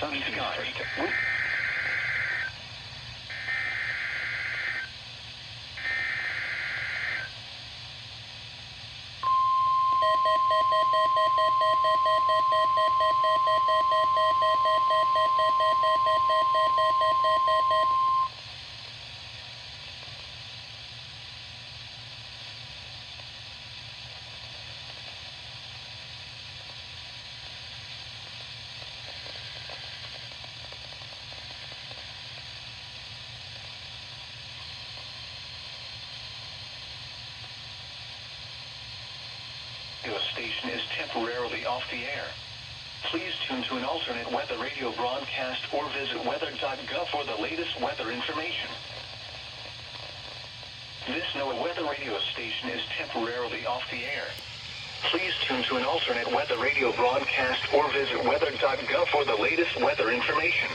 sunny skies. Radio station is temporarily off the air. Please tune to an alternate weather radio broadcast or visit weather.gov for the latest weather information. This NOAA weather radio station is temporarily off the air. Please tune to an alternate weather radio broadcast or visit weather.gov for the latest weather information.